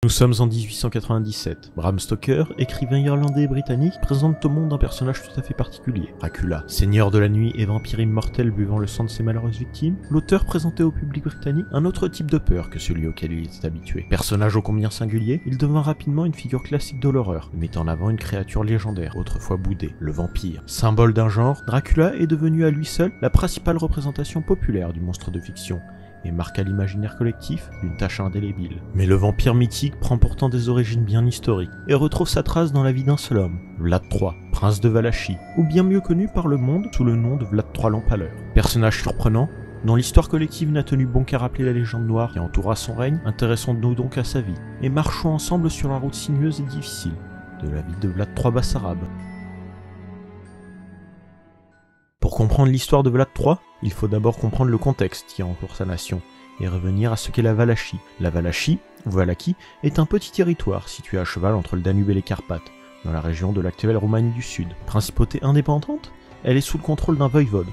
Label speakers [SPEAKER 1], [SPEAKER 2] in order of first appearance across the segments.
[SPEAKER 1] Nous sommes en 1897. Bram Stoker, écrivain irlandais et britannique, présente au monde un personnage tout à fait particulier. Dracula, seigneur de la nuit et vampire immortel buvant le sang de ses malheureuses victimes, l'auteur présentait au public britannique un autre type de peur que celui auquel il était habitué. Personnage ô combien singulier, il devint rapidement une figure classique de l'horreur, mettant en avant une créature légendaire, autrefois boudée, le vampire. Symbole d'un genre, Dracula est devenu à lui seul la principale représentation populaire du monstre de fiction, et marque à l'imaginaire collectif d'une tache indélébile. Mais le vampire mythique prend pourtant des origines bien historiques, et retrouve sa trace dans la vie d'un seul homme, Vlad III, prince de Valachie, ou bien mieux connu par le monde sous le nom de Vlad III l'Empaleur. Personnage surprenant, dont l'histoire collective n'a tenu bon qu'à rappeler la légende noire qui entoura son règne, intéressons-nous donc à sa vie, et marchons ensemble sur la route sinueuse et difficile de la vie de Vlad III Bassarabe. Pour comprendre l'histoire de Vlad III, il faut d'abord comprendre le contexte qui entoure sa nation, et revenir à ce qu'est la Valachie. La Valachie, ou Valachie, est un petit territoire situé à cheval entre le Danube et les Carpates, dans la région de l'actuelle Roumanie du Sud. Principauté indépendante, elle est sous le contrôle d'un voïvode,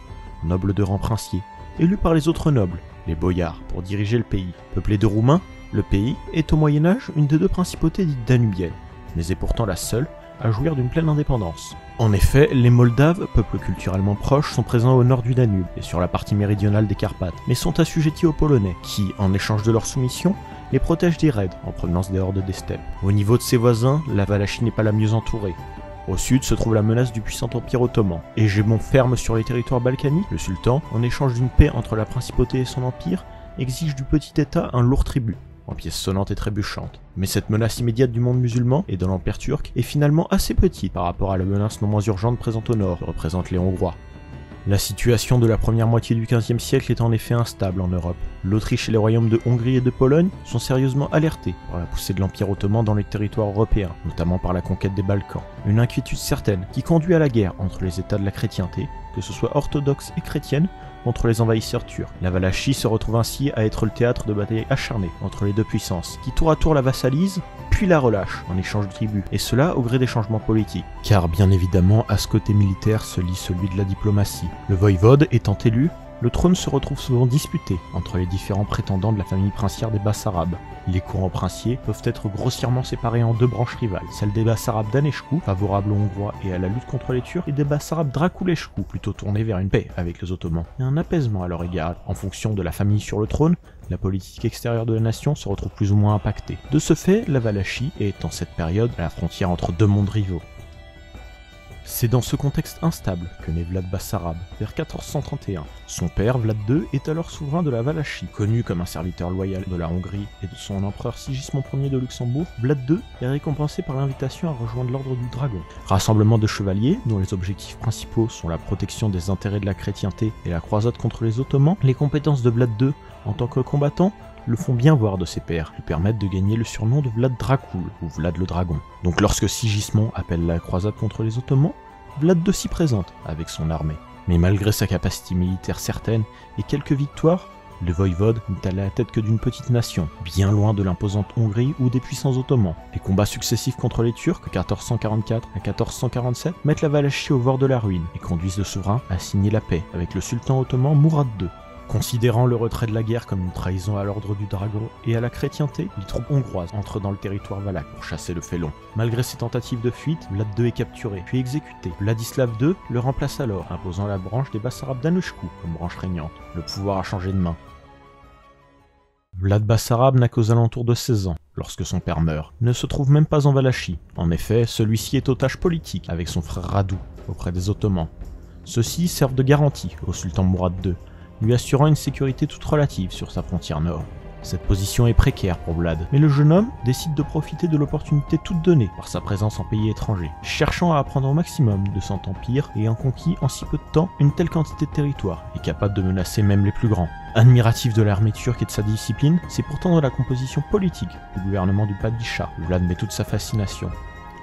[SPEAKER 1] noble de rang princier, élu par les autres nobles, les boyards, pour diriger le pays. Peuplé de Roumains, le pays est au Moyen-Âge une des deux principautés dites danubiennes, mais est pourtant la seule à jouir d'une pleine indépendance. En effet, les Moldaves, peuple culturellement proche, sont présents au nord du Danube et sur la partie méridionale des Carpates, mais sont assujettis aux Polonais, qui, en échange de leur soumission, les protègent des raids en provenance des hordes des steppes. Au niveau de ses voisins, la Valachie n'est pas la mieux entourée. Au sud se trouve la menace du puissant empire ottoman. Hégémon ferme sur les territoires balkaniques, le sultan, en échange d'une paix entre la principauté et son empire, exige du petit état un lourd tribut, en pièces sonnantes et trébuchantes. Mais cette menace immédiate du monde musulman et de l'empire turc est finalement assez petite par rapport à la menace non moins urgente présente au nord, que représentent les Hongrois. La situation de la première moitié du XVe siècle est en effet instable en Europe. L'Autriche et les royaumes de Hongrie et de Pologne sont sérieusement alertés par la poussée de l'Empire ottoman dans les territoires européens, notamment par la conquête des Balkans. Une inquiétude certaine qui conduit à la guerre entre les États de la chrétienté, que ce soit orthodoxe et chrétienne, contre les envahisseurs turcs. La Valachie se retrouve ainsi à être le théâtre de batailles acharnées entre les deux puissances, qui tour à tour la vassalisent, puis la relâchent en échange de tribus, et cela au gré des changements politiques. Car bien évidemment, à ce côté militaire se lie celui de la diplomatie. Le voïvode étant élu, le trône se retrouve souvent disputé entre les différents prétendants de la famille princière des Bassarabes. Les courants princiers peuvent être grossièrement séparés en deux branches rivales, celle des Bassarabes d'Aneşku, favorables aux Hongrois et à la lutte contre les Turcs, et des Bassarabes Draculescu, plutôt tournés vers une paix avec les Ottomans, et un apaisement à leur égard. En fonction de la famille sur le trône, la politique extérieure de la nation se retrouve plus ou moins impactée. De ce fait, la Valachie est en cette période à la frontière entre deux mondes rivaux. C'est dans ce contexte instable que naît Vlad Bassarabe, vers 1431. Son père, Vlad II, est alors souverain de la Valachie. Connu comme un serviteur loyal de la Hongrie et de son empereur Sigismond Ier de Luxembourg, Vlad II est récompensé par l'invitation à rejoindre l'ordre du Dragon. Rassemblement de chevaliers, dont les objectifs principaux sont la protection des intérêts de la chrétienté et la croisade contre les Ottomans, les compétences de Vlad II en tant que combattant le font bien voir de ses pairs, lui permettent de gagner le surnom de Vlad Dracul, ou Vlad le Dragon. Donc lorsque Sigismond appelle la croisade contre les Ottomans, Vlad II s'y présente avec son armée. Mais malgré sa capacité militaire certaine et quelques victoires, le voïvode n'est à la tête que d'une petite nation, bien loin de l'imposante Hongrie ou des puissants ottomans. Les combats successifs contre les Turcs, de 1444 à 1447, mettent la Valachie au bord de la ruine et conduisent le souverain à signer la paix avec le sultan ottoman Mourad II. Considérant le retrait de la guerre comme une trahison à l'ordre du Dragon et à la chrétienté, les troupes hongroises entrent dans le territoire valaque pour chasser le félon. Malgré ses tentatives de fuite, Vlad II est capturé, puis exécuté. Vladislav II le remplace alors, imposant la branche des Bassarabes d'Aneşku comme branche régnante. Le pouvoir a changé de main. Vlad Bassarabe n'a qu'aux alentours de 16 ans, lorsque son père meurt. Il ne se trouve même pas en Valachie. En effet, celui-ci est otage politique avec son frère Radu, auprès des Ottomans. Ceux-ci servent de garantie au sultan Mourad II, lui assurant une sécurité toute relative sur sa frontière nord. Cette position est précaire pour Vlad, mais le jeune homme décide de profiter de l'opportunité toute donnée par sa présence en pays étranger, cherchant à apprendre au maximum de son empire et ayant conquis en si peu de temps une telle quantité de territoire, et capable de menacer même les plus grands. Admiratif de l'armée turque et de sa discipline, c'est pourtant dans la composition politique du gouvernement du Padishah que Vlad met toute sa fascination.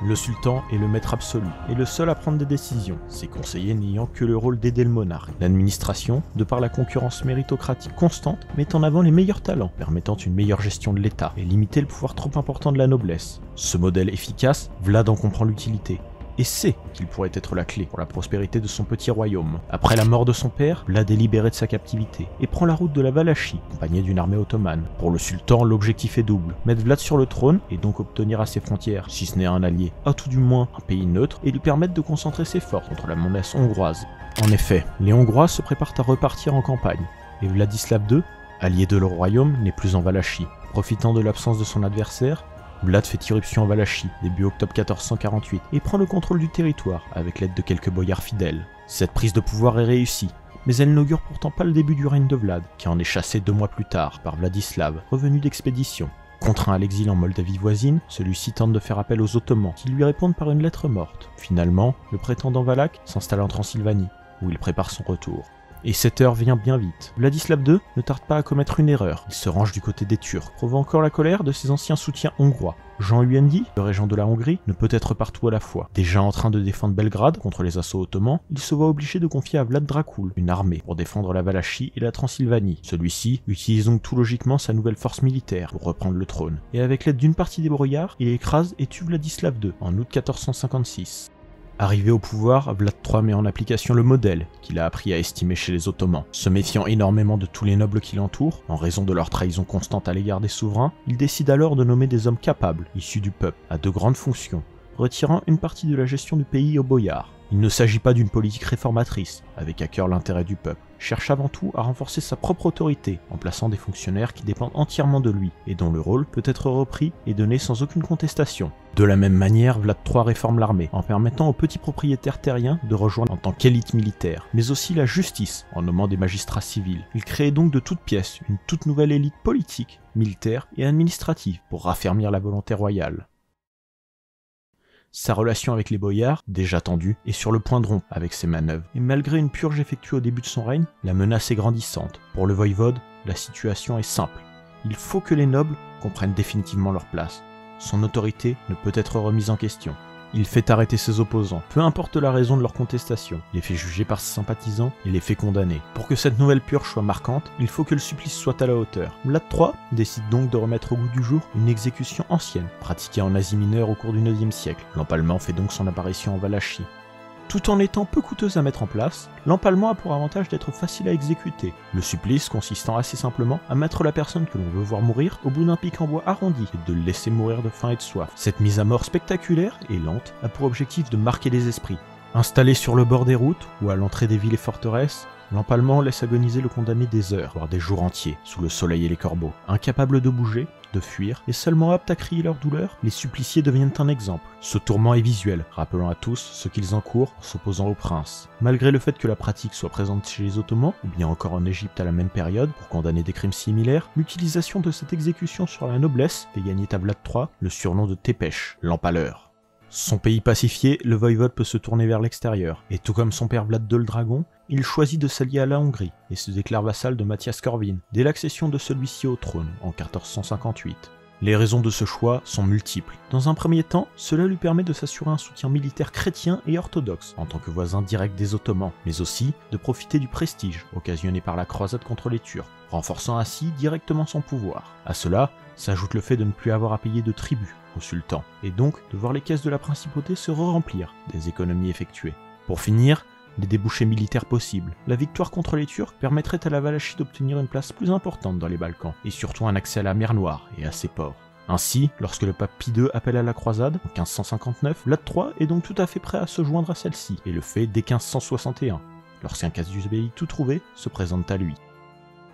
[SPEAKER 1] Le sultan est le maître absolu, et le seul à prendre des décisions, ses conseillers n'ayant que le rôle d'aider le monarque. L'administration, de par la concurrence méritocratique constante, met en avant les meilleurs talents, permettant une meilleure gestion de l'État, et limiter le pouvoir trop important de la noblesse. Ce modèle efficace, Vlad en comprend l'utilité, et sait qu'il pourrait être la clé pour la prospérité de son petit royaume. Après la mort de son père, Vlad est libéré de sa captivité et prend la route de la Valachie, accompagné d'une armée ottomane. Pour le sultan, l'objectif est double, mettre Vlad sur le trône et donc obtenir à ses frontières, si ce n'est un allié, à tout du moins un pays neutre, et lui permettre de concentrer ses forces contre la menace hongroise. En effet, les Hongrois se préparent à repartir en campagne, et Vladislav II, allié de leur royaume, n'est plus en Valachie. Profitant de l'absence de son adversaire, Vlad fait irruption en Valachie, début octobre 1448, et prend le contrôle du territoire, avec l'aide de quelques boyards fidèles. Cette prise de pouvoir est réussie, mais elle n'augure pourtant pas le début du règne de Vlad, qui en est chassé 2 mois plus tard par Vladislav, revenu d'expédition. Contraint à l'exil en Moldavie voisine, celui-ci tente de faire appel aux Ottomans, qui lui répondent par une lettre morte. Finalement, le prétendant valaque s'installe en Transylvanie, où il prépare son retour. Et cette heure vient bien vite. Vladislav II ne tarde pas à commettre une erreur. Il se range du côté des Turcs, provoquant la colère de ses anciens soutiens hongrois. Jean Huendi, le régent de la Hongrie, ne peut être partout à la fois. Déjà en train de défendre Belgrade contre les assauts ottomans, il se voit obligé de confier à Vlad Dracul une armée pour défendre la Valachie et la Transylvanie. Celui-ci utilise donc tout logiquement sa nouvelle force militaire pour reprendre le trône. Et avec l'aide d'une partie des brouillards, il écrase et tue Vladislav II en août 1456. Arrivé au pouvoir, Vlad III met en application le modèle qu'il a appris à estimer chez les Ottomans. Se méfiant énormément de tous les nobles qui l'entourent, en raison de leur trahison constante à l'égard des souverains, il décide alors de nommer des hommes capables, issus du peuple, à de grandes fonctions, retirant une partie de la gestion du pays aux boyards. Il ne s'agit pas d'une politique réformatrice, avec à cœur l'intérêt du peuple. Cherche avant tout à renforcer sa propre autorité, en plaçant des fonctionnaires qui dépendent entièrement de lui, et dont le rôle peut être repris et donné sans aucune contestation. De la même manière, Vlad III réforme l'armée, en permettant aux petits propriétaires terriens de rejoindre en tant qu'élite militaire, mais aussi la justice, en nommant des magistrats civils. Il crée donc de toutes pièces une toute nouvelle élite politique, militaire et administrative, pour raffermir la volonté royale. Sa relation avec les boyards, déjà tendue, est sur le point de rompre avec ses manœuvres, et malgré une purge effectuée au début de son règne, la menace est grandissante. Pour le voïvode, la situation est simple. Il faut que les nobles comprennent définitivement leur place. Son autorité ne peut être remise en question. Il fait arrêter ses opposants, peu importe la raison de leur contestation, les fait juger par ses sympathisants et les fait condamner. Pour que cette nouvelle purge soit marquante, il faut que le supplice soit à la hauteur. Vlad III décide donc de remettre au goût du jour une exécution ancienne, pratiquée en Asie mineure au cours du IXe siècle. L'empalement fait donc son apparition en Valachie. Tout en étant peu coûteuse à mettre en place, l'empalement a pour avantage d'être facile à exécuter, le supplice consistant assez simplement à mettre la personne que l'on veut voir mourir au bout d'un pic en bois arrondi et de le laisser mourir de faim et de soif. Cette mise à mort spectaculaire et lente a pour objectif de marquer les esprits. Installé sur le bord des routes ou à l'entrée des villes et forteresses, l'empalement laisse agoniser le condamné des heures, voire des jours entiers, sous le soleil et les corbeaux. Incapable de bouger, de fuir, et seulement aptes à crier leur douleur, les suppliciés deviennent un exemple. Ce tourment est visuel, rappelant à tous ce qu'ils encourent en s'opposant au prince. Malgré le fait que la pratique soit présente chez les Ottomans, ou bien encore en Égypte à la même période, pour condamner des crimes similaires, l'utilisation de cette exécution sur la noblesse fait gagner à Vlad III le surnom de Tépech, l'empaleur. Son pays pacifié, le voïvode peut se tourner vers l'extérieur, et tout comme son père Vlad II le Dragon, il choisit de s'allier à la Hongrie et se déclare vassal de Matthias Corvin dès l'accession de celui-ci au trône en 1458. Les raisons de ce choix sont multiples. Dans un premier temps, cela lui permet de s'assurer un soutien militaire chrétien et orthodoxe en tant que voisin direct des Ottomans, mais aussi de profiter du prestige occasionné par la croisade contre les Turcs, renforçant ainsi directement son pouvoir. À cela s'ajoute le fait de ne plus avoir à payer de tribut au sultan, et donc de voir les caisses de la principauté se re-remplir des économies effectuées. Pour finir, les débouchés militaires possibles. La victoire contre les Turcs permettrait à la Valachie d'obtenir une place plus importante dans les Balkans, et surtout un accès à la mer Noire et à ses ports. Ainsi, lorsque le pape Pie II appelle à la croisade, en 1559, Vlad III est donc tout à fait prêt à se joindre à celle-ci, et le fait dès 1561, lorsqu'un casus belli tout trouvé se présente à lui.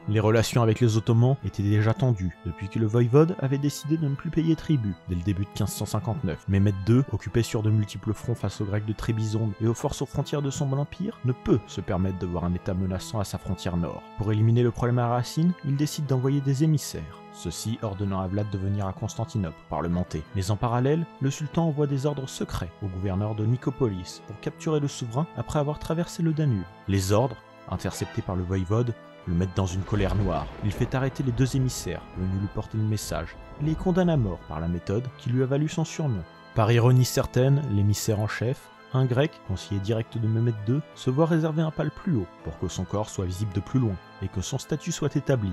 [SPEAKER 1] Les relations avec les Ottomans étaient déjà tendues depuis que le voïvode avait décidé de ne plus payer tribut dès le début de 1559. Mehmed II, occupé sur de multiples fronts face aux Grecs de Trébizonde et aux forces aux frontières de son empire, ne peut se permettre de voir un état menaçant à sa frontière nord. Pour éliminer le problème à la racine, il décide d'envoyer des émissaires, ceux-ci ordonnant à Vlad de venir à Constantinople pour parlementer. Mais en parallèle, le sultan envoie des ordres secrets au gouverneur de Nicopolis pour capturer le souverain après avoir traversé le Danube. Les ordres, interceptés par le voïvode, le mettent dans une colère noire. Il fait arrêter les 2 émissaires venus lui porter le message et les condamne à mort par la méthode qui lui a valu son surnom. Par ironie certaine, l'émissaire en chef, un grec, conseiller direct de Mehmed II, se voit réserver un pal plus haut pour que son corps soit visible de plus loin et que son statut soit établi.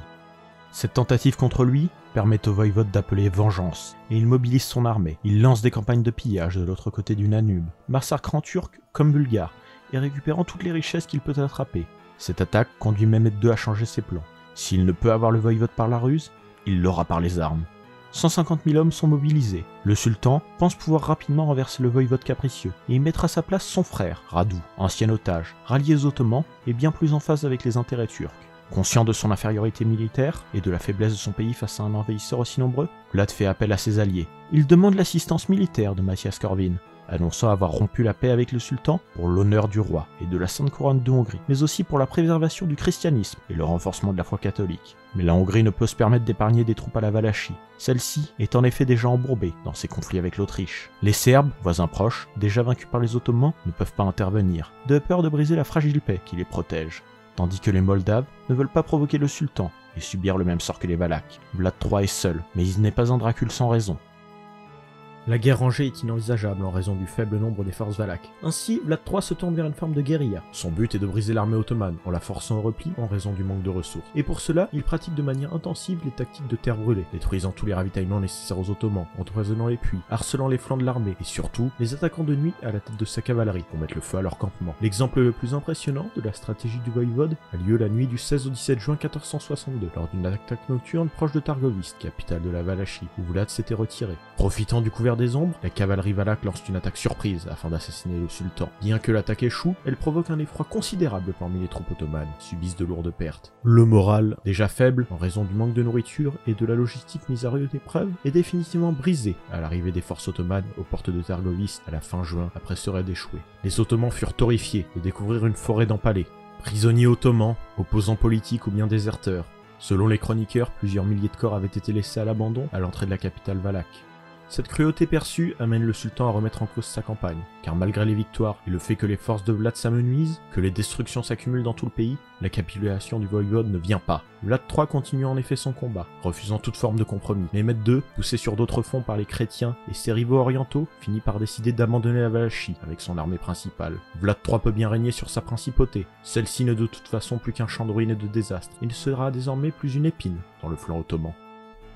[SPEAKER 1] Cette tentative contre lui permet au voïvode d'appeler vengeance, et il mobilise son armée. Il lance des campagnes de pillage de l'autre côté du Danube, massacrant Turcs comme Bulgares, et récupérant toutes les richesses qu'il peut attraper. Cette attaque conduit Mehmed II à changer ses plans. S'il ne peut avoir le voïvode par la ruse, il l'aura par les armes. 150 000 hommes sont mobilisés. Le sultan pense pouvoir rapidement renverser le voïvode capricieux et y mettre à sa place son frère, Radu, ancien otage, rallié aux Ottomans et bien plus en phase avec les intérêts turcs. Conscient de son infériorité militaire et de la faiblesse de son pays face à un envahisseur aussi nombreux, Vlad fait appel à ses alliés. Il demande l'assistance militaire de Matthias Corvin, annonçant avoir rompu la paix avec le sultan pour l'honneur du roi et de la Sainte Couronne de Hongrie, mais aussi pour la préservation du christianisme et le renforcement de la foi catholique. Mais la Hongrie ne peut se permettre d'épargner des troupes à la Valachie. Celle-ci est en effet déjà embourbée dans ses conflits avec l'Autriche. Les Serbes, voisins proches, déjà vaincus par les Ottomans, ne peuvent pas intervenir, de peur de briser la fragile paix qui les protège. Tandis que les Moldaves ne veulent pas provoquer le sultan et subir le même sort que les Valaques. Vlad III est seul, mais il n'est pas un Dracule sans raison. La guerre rangée est inenvisageable en raison du faible nombre des forces valaques. Ainsi, Vlad III se tourne vers une forme de guérilla. Son but est de briser l'armée ottomane en la forçant au repli en raison du manque de ressources. Et pour cela, il pratique de manière intensive les tactiques de terre brûlée, détruisant tous les ravitaillements nécessaires aux Ottomans, empoisonnant les puits, harcelant les flancs de l'armée et surtout les attaquant de nuit à la tête de sa cavalerie pour mettre le feu à leur campement. L'exemple le plus impressionnant de la stratégie du voïvode a lieu la nuit du 16 au 17 juin 1462 lors d'une attaque nocturne proche de Targoviste, capitale de la Valachie, où Vlad s'était retiré. Profitant du couvert des ombres, la cavalerie valaque lance une attaque surprise afin d'assassiner le sultan. Bien que l'attaque échoue, elle provoque un effroi considérable parmi les troupes ottomanes, qui subissent de lourdes pertes. Le moral, déjà faible en raison du manque de nourriture et de la logistique mise à rude épreuve, est définitivement brisé à l'arrivée des forces ottomanes aux portes de Targoviste à la fin juin après ce raid échoué. Les Ottomans furent horrifiés de découvrir une forêt d'empalés. Prisonniers ottomans, opposants politiques ou bien déserteurs. Selon les chroniqueurs, plusieurs milliers de corps avaient été laissés à l'abandon à l'entrée de la capitale valaque. Cette cruauté perçue amène le sultan à remettre en cause sa campagne, car malgré les victoires et le fait que les forces de Vlad s'amenuisent, que les destructions s'accumulent dans tout le pays, la capitulation du voïvode ne vient pas. Vlad III continue en effet son combat, refusant toute forme de compromis. Mehmed II, poussé sur d'autres fonds par les chrétiens et ses rivaux orientaux, finit par décider d'abandonner la Valachie avec son armée principale. Vlad III peut bien régner sur sa principauté, celle-ci n'est de toute façon plus qu'un champ de ruines et de désastres, il sera désormais plus une épine dans le flanc ottoman.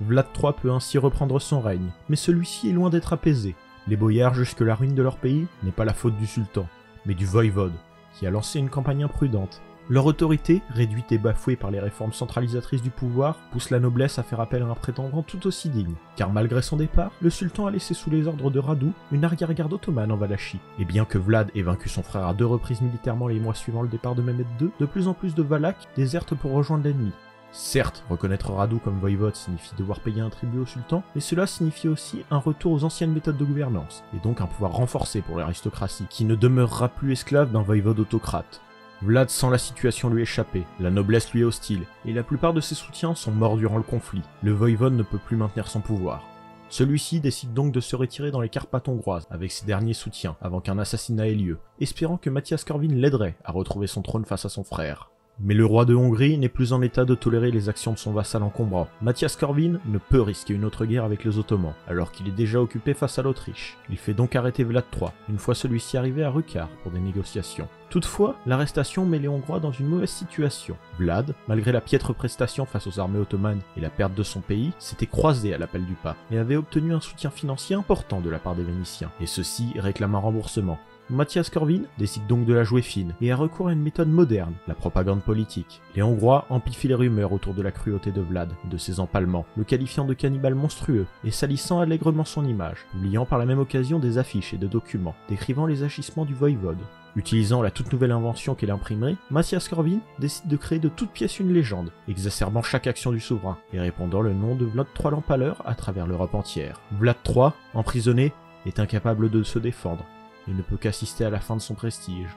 [SPEAKER 1] Vlad III peut ainsi reprendre son règne, mais celui-ci est loin d'être apaisé. Les boyards jusque la ruine de leur pays n'est pas la faute du sultan, mais du voïvode, qui a lancé une campagne imprudente. Leur autorité, réduite et bafouée par les réformes centralisatrices du pouvoir, pousse la noblesse à faire appel à un prétendant tout aussi digne. Car malgré son départ, le sultan a laissé sous les ordres de Radu une arrière-garde ottomane en Valachie. Et bien que Vlad ait vaincu son frère à 2 reprises militairement les mois suivant le départ de Mehmed II, de plus en plus de Valaques désertent pour rejoindre l'ennemi. Certes, reconnaître Radu comme voïvode signifie devoir payer un tribut au sultan, mais cela signifie aussi un retour aux anciennes méthodes de gouvernance, et donc un pouvoir renforcé pour l'aristocratie, qui ne demeurera plus esclave d'un voïvode autocrate. Vlad sent la situation lui échapper, la noblesse lui est hostile, et la plupart de ses soutiens sont morts durant le conflit. Le voïvode ne peut plus maintenir son pouvoir. Celui-ci décide donc de se retirer dans les Carpates hongroises avec ses derniers soutiens, avant qu'un assassinat ait lieu, espérant que Matthias Corvin l'aiderait à retrouver son trône face à son frère. Mais le roi de Hongrie n'est plus en état de tolérer les actions de son vassal encombrant. Matthias Corvin ne peut risquer une autre guerre avec les Ottomans, alors qu'il est déjà occupé face à l'Autriche. Il fait donc arrêter Vlad III, une fois celui-ci arrivé à Rukar pour des négociations. Toutefois, l'arrestation met les Hongrois dans une mauvaise situation. Vlad, malgré la piètre prestation face aux armées ottomanes et la perte de son pays, s'était croisé à l'appel du pape et avait obtenu un soutien financier important de la part des Vénitiens, et ceux-ci réclament un remboursement. Matthias Corvin décide donc de la jouer fine et a recours à une méthode moderne, la propagande politique. Les Hongrois amplifient les rumeurs autour de la cruauté de Vlad et de ses empalements, le qualifiant de cannibale monstrueux et salissant allègrement son image, publiant par la même occasion des affiches et des documents décrivant les agissements du voïvode. Utilisant la toute nouvelle invention qu'est l'imprimerie, Matthias Corvin décide de créer de toutes pièces une légende, exacerbant chaque action du souverain et répandant le nom de Vlad III l'Empaleur à travers l'Europe entière. Vlad III, emprisonné, est incapable de se défendre et ne peut qu'assister à la fin de son prestige.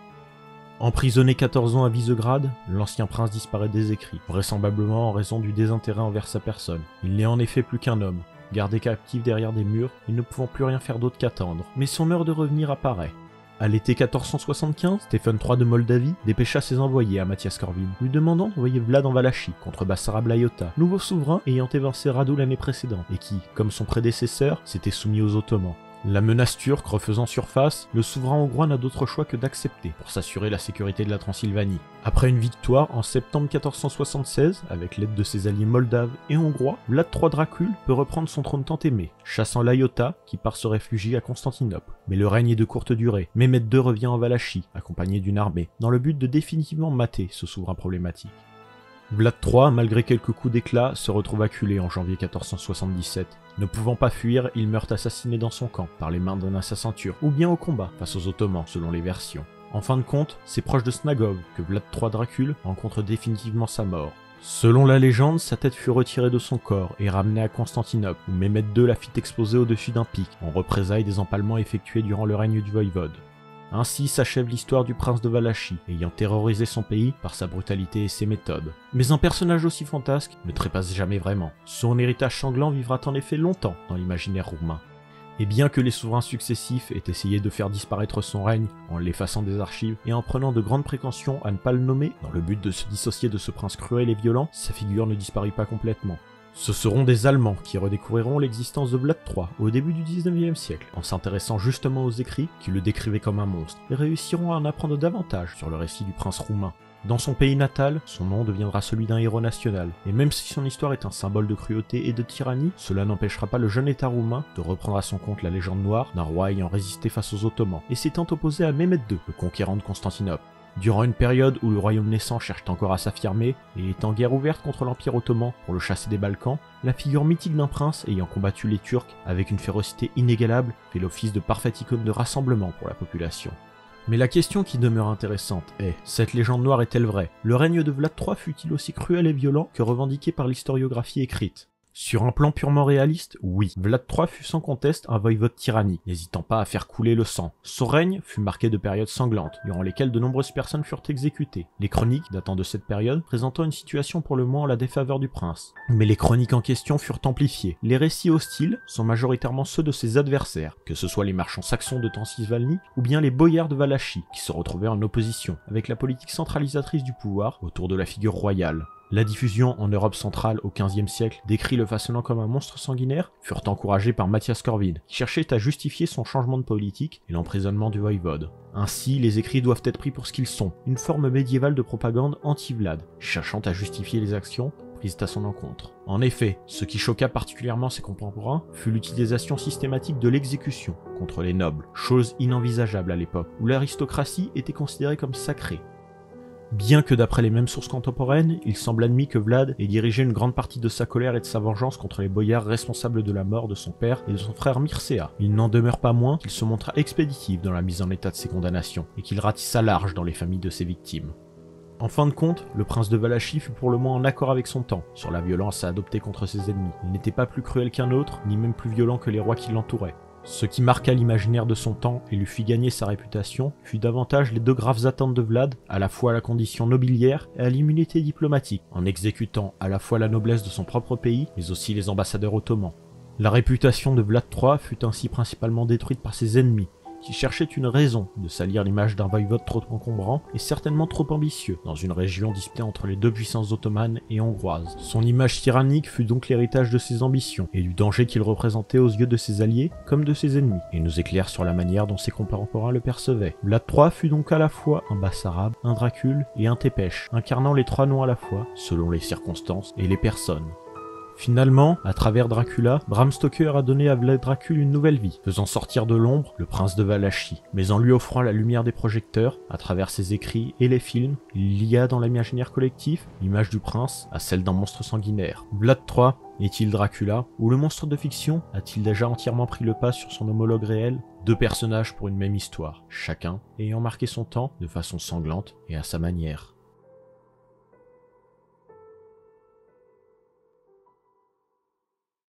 [SPEAKER 1] Emprisonné 14 ans à Visegrad, l'ancien prince disparaît des écrits, vraisemblablement en raison du désintérêt envers sa personne. Il n'est en effet plus qu'un homme, gardé captif derrière des murs et ne pouvant plus rien faire d'autre qu'attendre. Mais son heure de revenir apparaît. À l'été 1475, Stephen III de Moldavie dépêcha ses envoyés à Matthias Corvin, lui demandant d'envoyer Vlad en Valachie contre Basarab Laiota, nouveau souverain ayant évincé Radu l'année précédente et qui, comme son prédécesseur, s'était soumis aux Ottomans. La menace turque refaisant surface, le souverain hongrois n'a d'autre choix que d'accepter pour s'assurer la sécurité de la Transylvanie. Après une victoire en septembre 1476, avec l'aide de ses alliés moldaves et hongrois, Vlad III Dracul peut reprendre son trône tant aimé, chassant Laiota qui part se réfugier à Constantinople. Mais le règne est de courte durée. Mehmed II revient en Valachie, accompagné d'une armée, dans le but de définitivement mater ce souverain problématique. Vlad III, malgré quelques coups d'éclat, se retrouve acculé en janvier 1477. Ne pouvant pas fuir, il meurt assassiné dans son camp, par les mains d'un assassin turc, ou bien au combat, face aux Ottomans, selon les versions. En fin de compte, c'est proche de Snagov que Vlad III Dracul rencontre définitivement sa mort. Selon la légende, sa tête fut retirée de son corps et ramenée à Constantinople, où Mehmed II la fit exposer au-dessus d'un pic, en représailles des empalements effectués durant le règne du voïvode. Ainsi s'achève l'histoire du prince de Valachie, ayant terrorisé son pays par sa brutalité et ses méthodes. Mais un personnage aussi fantasque ne trépasse jamais vraiment. Son héritage sanglant vivra en effet longtemps dans l'imaginaire roumain. Et bien que les souverains successifs aient essayé de faire disparaître son règne en l'effaçant des archives et en prenant de grandes précautions à ne pas le nommer, dans le but de se dissocier de ce prince cruel et violent, sa figure ne disparut pas complètement. Ce seront des Allemands qui redécouvriront l'existence de Vlad III au début du 19e siècle, en s'intéressant justement aux écrits qui le décrivaient comme un monstre, et réussiront à en apprendre davantage sur le récit du prince roumain. Dans son pays natal, son nom deviendra celui d'un héros national, et même si son histoire est un symbole de cruauté et de tyrannie, cela n'empêchera pas le jeune État roumain de reprendre à son compte la légende noire d'un roi ayant résisté face aux Ottomans, et s'étant opposé à Mehmed II, le conquérant de Constantinople. Durant une période où le royaume naissant cherche encore à s'affirmer et est en guerre ouverte contre l'Empire ottoman pour le chasser des Balkans, la figure mythique d'un prince ayant combattu les Turcs avec une férocité inégalable fait l'office de parfaite icône de rassemblement pour la population. Mais la question qui demeure intéressante est, cette légende noire est-elle vraie? Le règne de Vlad III fut-il aussi cruel et violent que revendiqué par l'historiographie écrite? Sur un plan purement réaliste, oui, Vlad III fut sans conteste un voïvode tyrannique, n'hésitant pas à faire couler le sang. Son règne fut marqué de périodes sanglantes, durant lesquelles de nombreuses personnes furent exécutées. Les chroniques, datant de cette période, présentant une situation pour le moins en la défaveur du prince. Mais les chroniques en question furent amplifiées. Les récits hostiles sont majoritairement ceux de ses adversaires, que ce soit les marchands saxons de Transylvanie, ou bien les boyards de Valachie, qui se retrouvaient en opposition, avec la politique centralisatrice du pouvoir, autour de la figure royale. La diffusion en Europe centrale au XVe siècle, décrit le façonnant comme un monstre sanguinaire, furent encouragés par Matthias Corvin, qui cherchait à justifier son changement de politique et l'emprisonnement du voïvode. Ainsi, les écrits doivent être pris pour ce qu'ils sont, une forme médiévale de propagande anti-Vlad, cherchant à justifier les actions prises à son encontre. En effet, ce qui choqua particulièrement ses contemporains fut l'utilisation systématique de l'exécution contre les nobles, chose inenvisageable à l'époque, où l'aristocratie était considérée comme sacrée. Bien que d'après les mêmes sources contemporaines, il semble admis que Vlad ait dirigé une grande partie de sa colère et de sa vengeance contre les boyards responsables de la mort de son père et de son frère Mircea. Il n'en demeure pas moins qu'il se montra expéditif dans la mise en état de ses condamnations, et qu'il ratissa large dans les familles de ses victimes. En fin de compte, le prince de Valachie fut pour le moins en accord avec son temps, sur la violence à adopter contre ses ennemis. Il n'était pas plus cruel qu'un autre, ni même plus violent que les rois qui l'entouraient. Ce qui marqua l'imaginaire de son temps et lui fit gagner sa réputation fut davantage les deux graves attentes de Vlad, à la fois à la condition nobiliaire et à l'immunité diplomatique, en exécutant à la fois la noblesse de son propre pays, mais aussi les ambassadeurs ottomans. La réputation de Vlad III fut ainsi principalement détruite par ses ennemis, qui cherchait une raison de salir l'image d'un voïvode trop encombrant et certainement trop ambitieux, dans une région disputée entre les deux puissances ottomanes et hongroises. Son image tyrannique fut donc l'héritage de ses ambitions, et du danger qu'il représentait aux yeux de ses alliés comme de ses ennemis, et nous éclaire sur la manière dont ses contemporains le percevaient. Vlad III fut donc à la fois un Bassarab, un Dracul et un Tépèche, incarnant les trois noms à la fois, selon les circonstances et les personnes. Finalement, à travers Dracula, Bram Stoker a donné à Vlad Dracul une nouvelle vie, faisant sortir de l'ombre le prince de Valachie. Mais en lui offrant la lumière des projecteurs, à travers ses écrits et les films, il lia dans l'imaginaire collectif l'image du prince à celle d'un monstre sanguinaire. Vlad III est-il Dracula, ou le monstre de fiction a-t-il déjà entièrement pris le pas sur son homologue réel? Deux personnages pour une même histoire, chacun ayant marqué son temps de façon sanglante et à sa manière.